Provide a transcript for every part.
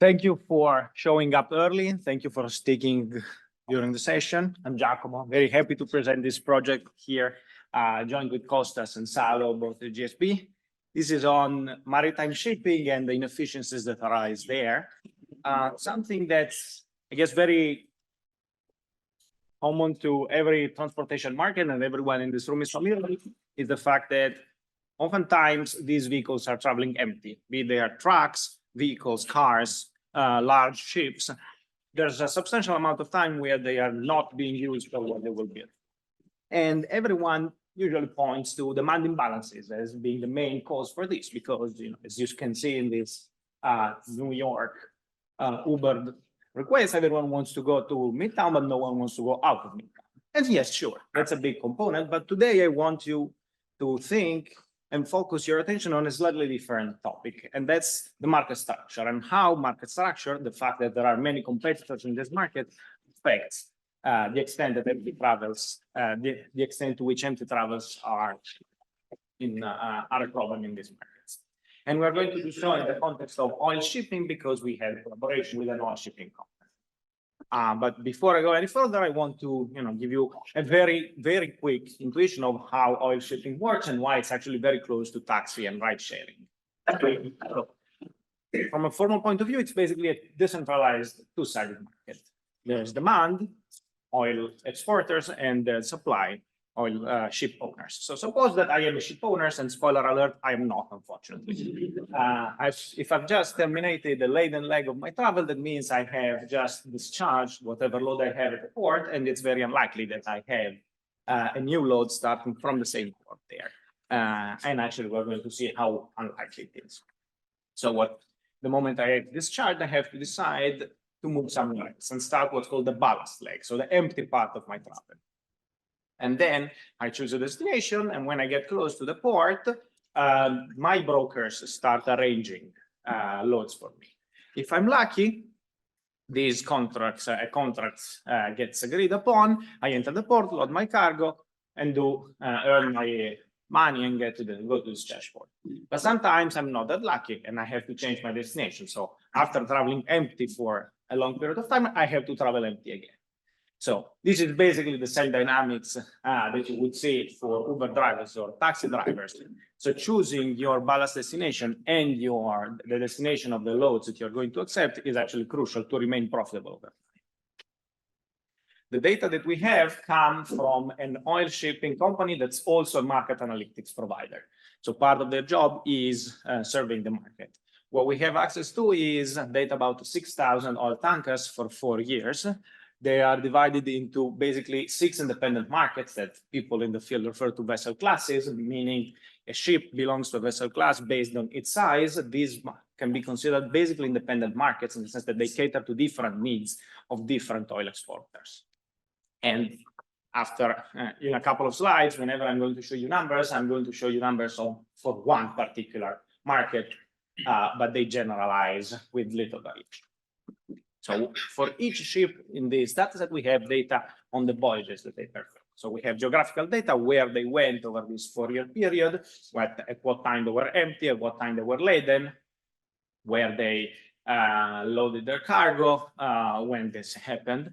Thank you for showing up early. Thank you for sticking during the session. I'm Giacomo, very happy to present this project here, joined with Kostas and Salomón, both the GSP. This is on maritime shipping and the inefficiencies that arise there. Something that's, I guess, very common to every transportation market, and everyone in this room is familiar with, is the fact that oftentimes these vehicles are traveling empty, be they are trucks, vehicles, cars, large ships. There's a substantial amount of time where they are not being used for what they will be. And everyone usually points to demand imbalances as being the main cause for this, because, as you can see in this New York Uber request, everyone wants to go to Midtown, but no one wants to go out of Midtown. And yes, sure, that's a big component. But today I want you to think and focus your attention on a slightly different topic, and that's the market structure and how market structure, the fact that there are many competitors in this market, affects the extent that empty travels, the extent to which empty travels are a problem in these markets. And we're going to do so in the context of oil shipping, because we have collaboration with an oil shipping company. But before I go any further, I want to give you a very, very quick intuition of how oil shipping works and why it's actually very close to taxi and ride sharing. So, from a formal point of view, it's basically a decentralized two-sided market. There's demand, oil exporters, and the supply, oil ship owners. So suppose that I am a ship owner, and spoiler alert, I am not, unfortunately. If I've just terminated the laden leg of my travel, that means I have just discharged whatever load I have at the port, and it's very unlikely that I have a new load starting from the same port there. And actually, we're going to see how unlikely it is. So the moment I have discharged, I have to decide to move somewhere else and start what's called the ballast leg, so the empty part of my travel. And then I choose a destination, and when I get close to the port, my brokers start arranging loads for me. If I'm lucky, these contracts gets agreed upon. I enter the port, load my cargo, and earn my money and go to discharge port. But sometimes I'm not that lucky, and I have to change my destination. So after traveling empty for a long period of time, I have to travel empty again. So this is basically the same dynamics that you would see for Uber drivers or taxi drivers. So choosing your ballast destination and the destination of the loads that you're going to accept is actually crucial to remain profitable over time. The data that we have come from an oil shipping company that's also a market analytics provider. So part of their job is serving the market. What we have access to is data about 6,000 oil tankers for 4 years. They are divided into basically 6 independent markets that people in the field refer to vessel classes, meaning a ship belongs to a vessel class based on its size. These can be considered basically independent markets in the sense that they cater to different needs of different oil exporters. And after, in a couple of slides, whenever I'm going to show you numbers, I'm going to show you numbers for one particular market, but they generalize with little variation. So for each ship in this dataset, we have data on the voyages that they performed. So we have geographical data where they went over this 4-year period, at what time they were empty, at what time they were laden, where they loaded their cargo, when this happened.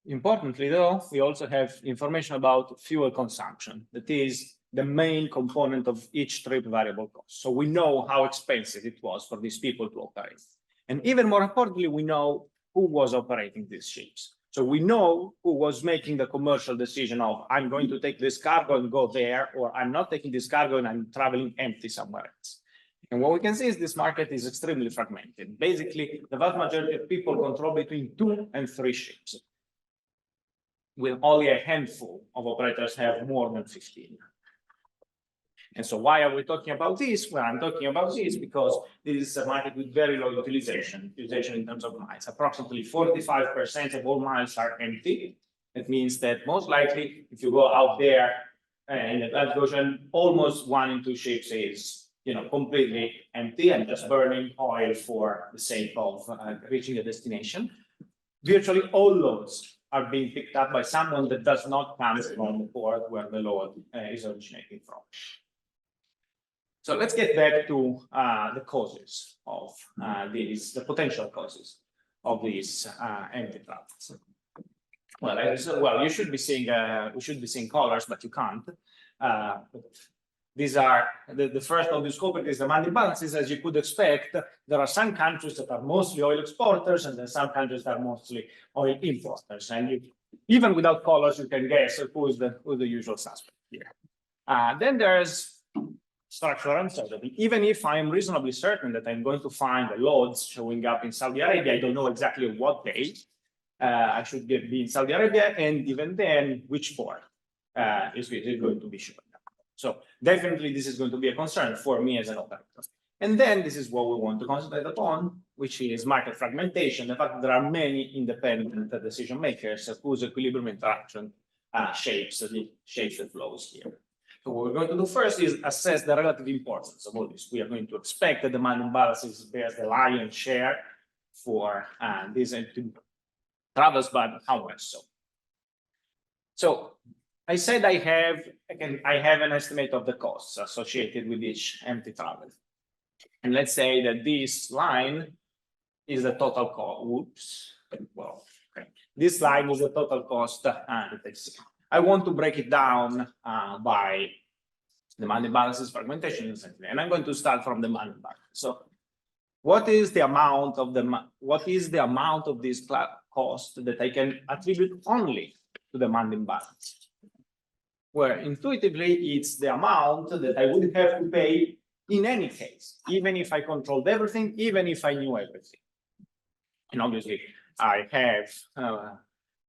Importantly, though, we also have information about fuel consumption. That is the main component of each trip variable cost. So we know how expensive it was for these people to operate. And even more importantly, we know who was operating these ships. So we know who was making the commercial decision of, I'm going to take this cargo and go there, or I'm not taking this cargo and I'm traveling empty somewhere else. And what we can see is this market is extremely fragmented. Basically, the vast majority of people control between 2 and 3 ships, with only a handful of operators have more than 15. And so why are we talking about this? Well, I'm talking about this because this is a market with very low utilization in terms of miles. Approximately 45% of all miles are empty. It means that most likely, if you go out there in the Atlantic Ocean, almost 1 in 2 ships is completely empty and just burning oil for the sake of reaching a destination. Virtually all loads are being picked up by someone that does not come from the port where the load is originating from. So let's get back to the causes of the potential causes of these empty travels. Well, you should be seeing we should be seeing colors, but you can't. But these are the first obvious culprit is demand imbalances. As you could expect, there are some countries that are mostly oil exporters, and then some countries that are mostly oil importers. And even without colors, you can guess who's the usual suspect here. Then there's structural uncertainty. Even if I'm reasonably certain that I'm going to find the loads showing up in Saudi Arabia, I don't know exactly what day I should be in Saudi Arabia, and even then, which port is going to be showing up. So definitely this is going to be a concern for me as an operator. And then this is what we want to concentrate upon, which is market fragmentation. The fact that there are many independent decision makers whose equilibrium interaction shapes the flows here. So what we're going to do first is assess the relative importance of all this. We are going to expect that demand imbalances bears the lion's share for these travels, but how much so? So I said I have an estimate of the costs associated with each empty travel. And let's say that this line is the total cost. Oops. Well, okay. This line is the total cost that I see. I want to break it down by demand imbalances, fragmentation, and I'm going to start from demand imbalance. So, what is the amount of this cost that I can attribute only to demand imbalance? Where intuitively it's the amount that I would have to pay in any case, even if I controlled everything, even if I knew everything. And obviously, I have.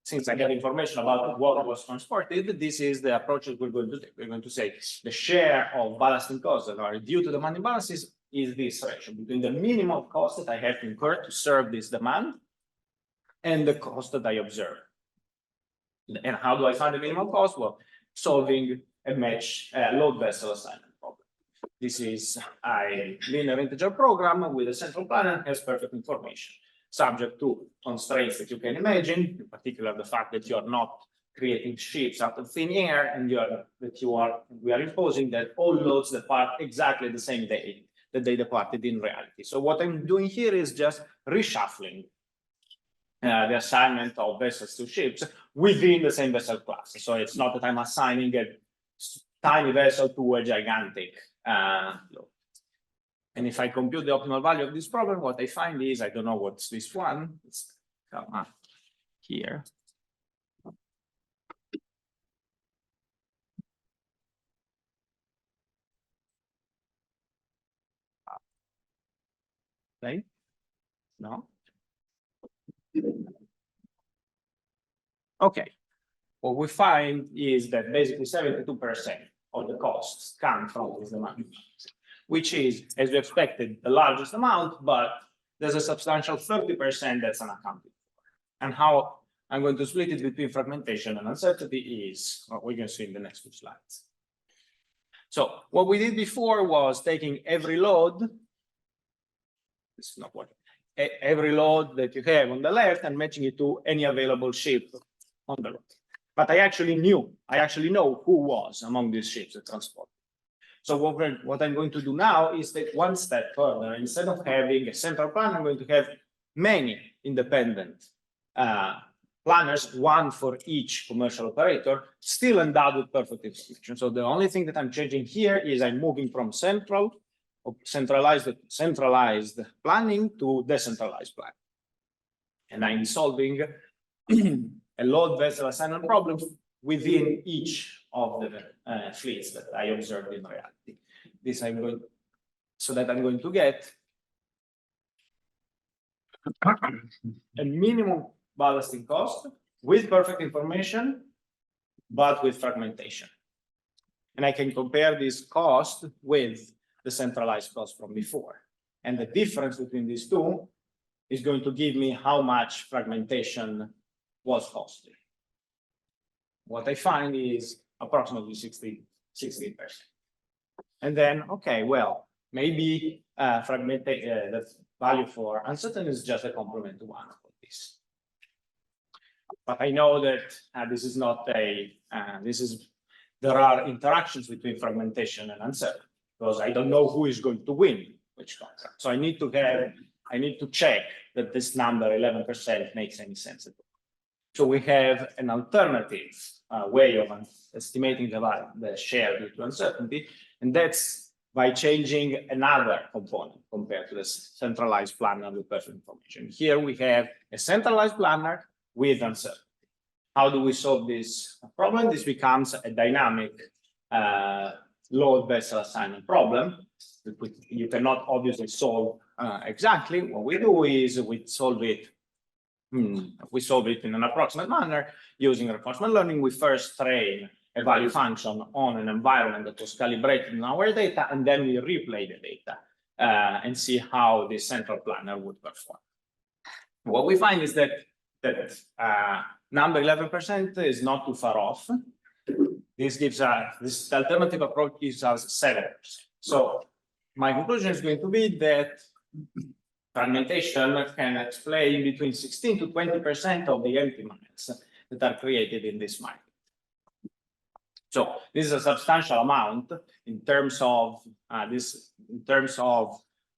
Since I get information about what was transported, this is the approach that we're going to take. We're going to say the share of ballasting costs that are due to demand imbalances is this ratio between the minimum cost that I have to incur to serve this demand and the cost that I observe. And how do I find the minimum cost? Well, solving a match load vessel assignment problem. This is a linear integer program with a central planner and has perfect information, subject to constraints that you can imagine, in particular the fact that you are not creating ships out of thin air, and we are imposing that all loads depart exactly the same day that they departed in reality. So what I'm doing here is just reshuffling the assignment of vessels to ships within the same vessel class. So it's not that I'm assigning a tiny vessel to a gigantic load. And if I compute the optimal value of this problem, what I find is, I don't know what's this one. It's here. Right? No? Okay. What we find is that basically 72% of the costs come from this demand, which is, as we expected, the largest amount, but there's a substantial 30% that's unaccounted for. And how I'm going to split it between fragmentation and uncertainty is what we're going to see in the next few slides. So what we did before was taking every load, this is not working, every load that you have on the left and matching it to any available ship on the right. But I actually know who was among these ships that transported. So what I'm going to do now is take one step further. Instead of having a central plan, I'm going to have many independent planners, one for each commercial operator, still endowed with perfect information. So the only thing that I'm changing here is I'm moving from centralized planning to decentralized planning. And I'm solving a load vessel assignment problem within each of the fleets that I observed in reality. This I'm going, so that I'm going to get a minimum ballasting cost with perfect information, but with fragmentation. And I can compare this cost with the centralized cost from before. And the difference between these two is going to give me how much fragmentation was costly. What I find is approximately 16%. And then, okay, well, maybe the value for uncertainty is just a complement to one of this. But I know that this is not a, there are interactions between fragmentation and uncertainty. because I don't know who is going to win which contract. So I need to check that this number 11% makes any sense at all. So we have an alternative way of estimating the share due to uncertainty, and that's by changing another component compared to the centralized planner with perfect information. Here we have a centralized planner with uncertainty. How do we solve this problem? This becomes a dynamic load vessel assignment problem. You cannot obviously solve exactly. What we do is we solve it in an approximate manner using reinforcement learning. We first train a value function on an environment that was calibrated in our data, and then we replay the data and see how the central planner would perform. What we find is that number 11% is not too far off. This alternative approach gives us 7%. So my conclusion is going to be that fragmentation can explain between 16 to 20% of the empty minutes that are created in this market. So this is a substantial amount in terms of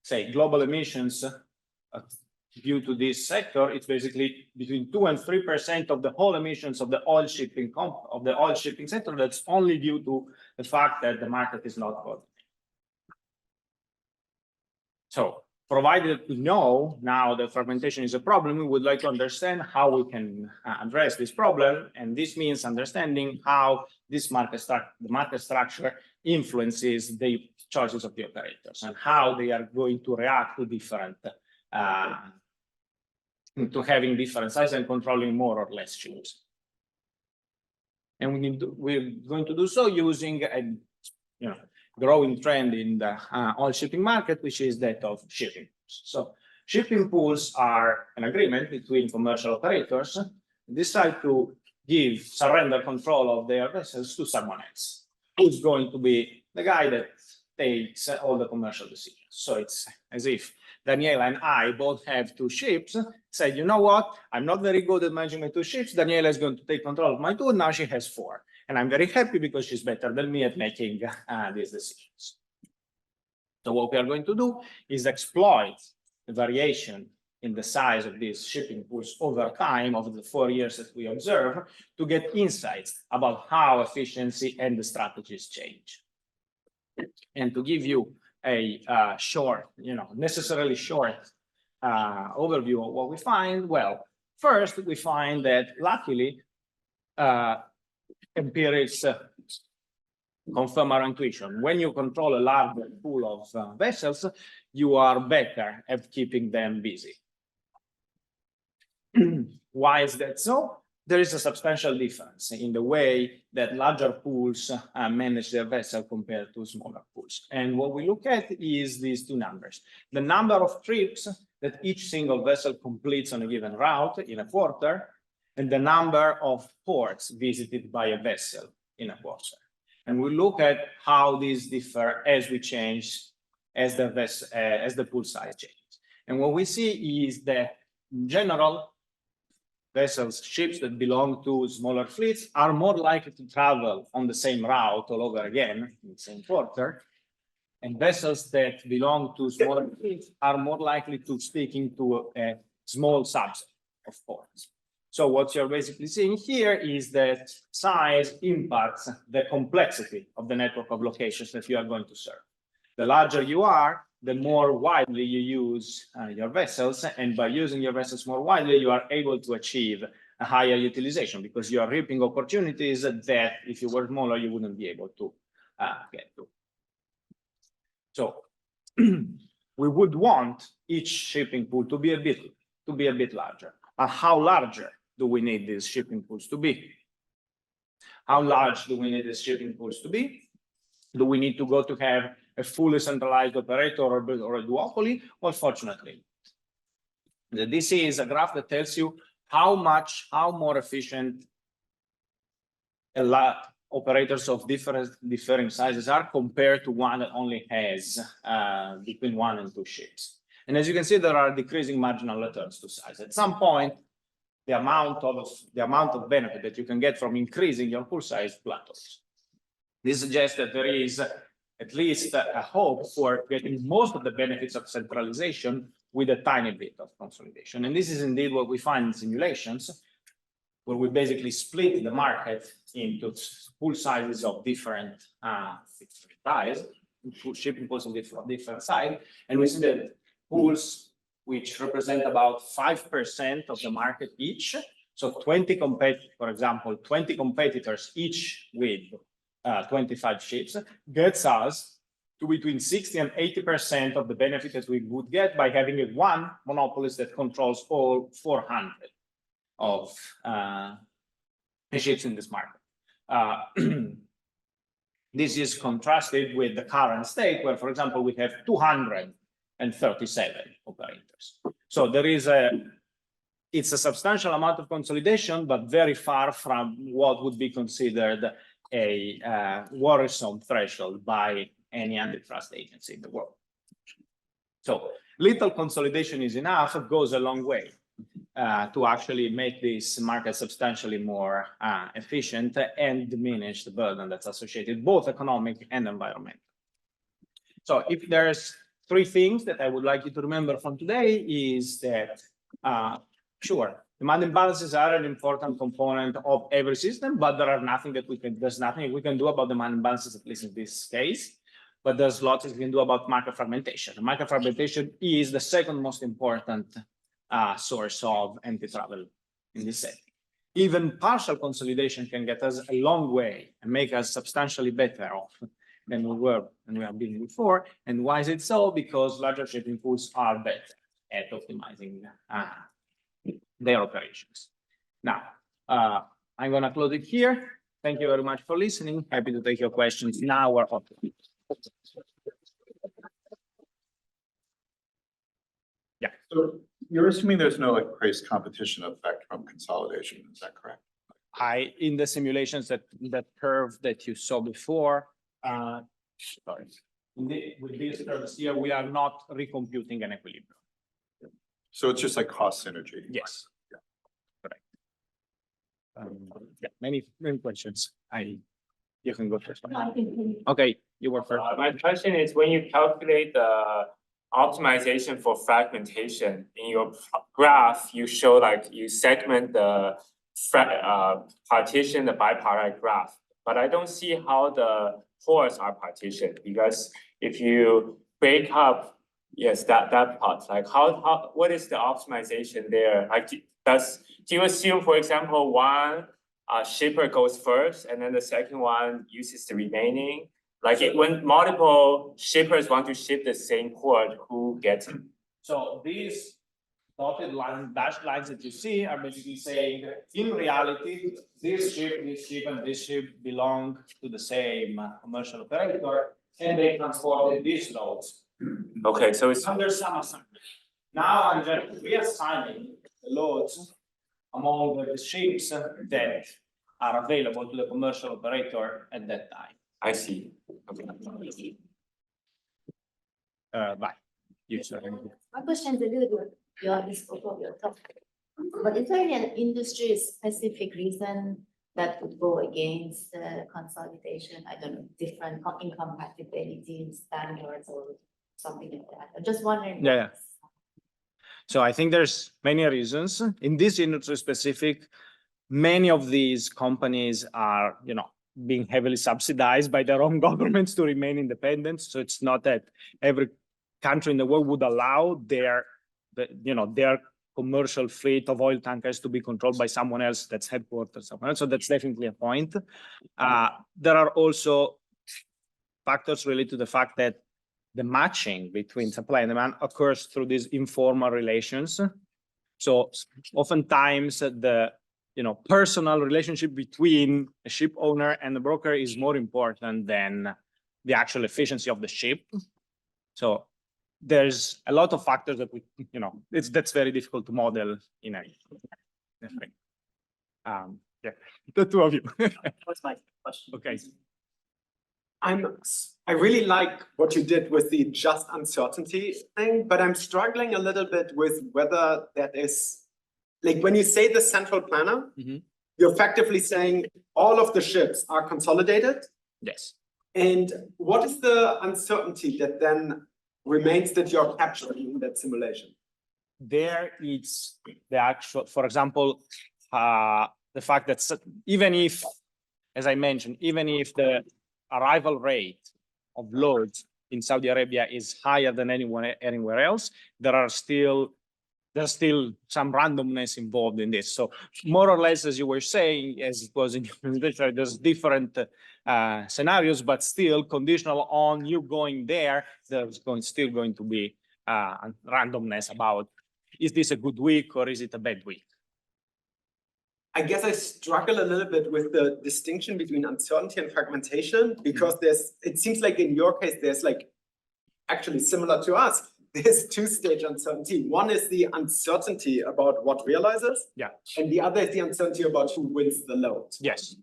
say global emissions due to this sector. It's basically between 2 and 3% of the whole emissions of the oil shipping sector. That's only due to the fact that the market is not good. So provided we know now that fragmentation is a problem, we would like to understand how we can address this problem. And this means understanding how this market structure influences the choices of the operators and how they are going to react to different, to having different sizes and controlling more or less ships. And we're going to do so using a growing trend in the oil shipping market, which is that of shipping pools. So shipping pools are an agreement between commercial operators who decide to surrender control of their vessels to someone else, who's going to be the guy that takes all the commercial decisions. So it's as if Daniela and I both have 2 ships, said, you know what, I'm not very good at managing my 2 ships. Daniela is going to take control of my 2, now she has 4. And I'm very happy because she's better than me at making these decisions. So what we are going to do is exploit the variation in the size of these shipping pools over time, over the 4 years that we observe, to get insights about how efficiency and the strategies change. And to give you a short, necessarily short overview of what we find, well, first we find that luckily empirics confirm our intuition. When you control a larger pool of vessels, you are better at keeping them busy. Why is that so? There is a substantial difference in the way that larger pools manage their vessel compared to smaller pools. And what we look at is these 2 numbers. The number of trips that each single vessel completes on a given route in a quarter, and the number of ports visited by a vessel in a quarter. And we look at how these differ as we change, as the pool size changes. And what we see is that in general, ships that belong to smaller fleets are more likely to travel on the same route all over again in the same quarter. And vessels that belong to smaller fleets are more likely to stick into a small subset of ports. So what you're basically seeing here is that size impacts the complexity of the network of locations that you are going to serve. The larger you are, the more widely you use your vessels. And by using your vessels more widely, you are able to achieve a higher utilization because you are reaping opportunities that if you were smaller, you wouldn't be able to get to. So we would want each shipping pool to be a bit larger. But how larger do we need these shipping pools to be? How large do we need these shipping pools to be? Do we need to go to have a fully centralized operator or a duopoly? Well, fortunately, this is a graph that tells you how more efficient operators of differing sizes are compared to one that only has between 1 and 2 ships. And as you can see, there are decreasing marginal returns to size. At some point, the amount of benefit that you can get from increasing your pool size plateaus. This suggests that there is at least a hope for getting most of the benefits of centralization with a tiny bit of consolidation. And this is indeed what we find in simulations, where we basically split the market into pool sizes of different size, shipping pools of different size, and we see that pools which represent about 5% of the market each. So 20 for example, 20 competitors each with 25 ships gets us to between 60 and 80% of the benefit that we would get by having one monopolist that controls all 400 of the ships in this market. This is contrasted with the current state where, for example, we have 237 operators. So there is it's a substantial amount of consolidation, but very far from what would be considered a worrisome threshold by any antitrust agency in the world. So little consolidation is enough, it goes a long way to actually make this market substantially more efficient and diminish the burden that's associated, both economic and environmental. So if there's three things that I would like you to remember from today is that, sure, demand imbalances are an important component of every system, but there's nothing we can do about demand imbalances, at least in this case. But there's lots we can do about market fragmentation. Market fragmentation is the second most important source of anti-travel in this setting. Even partial consolidation can get us a long way and make us substantially better off than we have been before. And why is it so? Because larger shipping pools are better at optimizing their operations. Now, I'm going to close it here. Thank you very much for listening. Happy to take your questions now or after. Yeah. So you're assuming there's no like price competition effect from consolidation, is that correct? In the simulations that curve that you saw before, sorry, with these curves here, we are not recomputing an equilibrium. So it's just like cost synergy. Yes. Yeah. Correct. Yeah, many questions. You can go first. Okay, you were first. My question is, when you calculate the optimization for fragmentation in your graph, you show like you segment the partition, the bipartite graph, but I don't see how the pores are partitioned, because if you break up, yes, that part, like what is the optimization there? Like, do you assume, for example, one shipper goes first and then the second one uses the remaining? Like when multiple shippers want to ship the same port, who gets it? So these dotted lines, dashed lines that you see are basically saying that in reality, this ship, and this ship belong to the same commercial operator, and they transported these loads. Okay, so it's under some assumption. Now I'm just reassigning the loads among the ships that are available to the commercial operator at that time. I see. Okay. Bye. You, sir. My question is a little bit beyond the scope of your topic. But is there an industry-specific reason that would go against consolidation? I don't know, different incompatibility standards or something like that. I'm just wondering. Yeah. So I think there's many reasons. In this industry specific, many of these companies are, being heavily subsidized by their own governments to remain independent. So it's not that every country in the world would allow their commercial fleet of oil tankers to be controlled by someone else that's headquartered somewhere else. So that's definitely a point. There are also factors related to the fact that the matching between supply and demand occurs through these informal relations. So oftentimes the personal relationship between a ship owner and the broker is more important than the actual efficiency of the ship. So there's a lot of factors that that's very difficult to model in a different. Yeah, the two of you. What's my question? Okay. I really like what you did with the just uncertainty thing, but I'm struggling a little bit with whether that is, like when you say the central planner, you're effectively saying all of the ships are consolidated. Yes. And what is the uncertainty that then remains that you're capturing in that simulation? There it's the actual, for example, the fact that even if, as I mentioned, even if the arrival rate of loads in Saudi Arabia is higher than anywhere else, there's still some randomness involved in this. So more or less, as you were saying, as it was in your presentation, there's different scenarios, but still conditional on you going there, there's still going to be randomness about, is this a good week or is it a bad week? I guess I struggle a little bit with the distinction between uncertainty and fragmentation, because it seems like in your case, there's like, actually similar to us, there's two-stage uncertainty. One is the uncertainty about what realizes. Yeah. And the other is the uncertainty about who wins the load. Yes.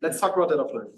Let's talk about that offline.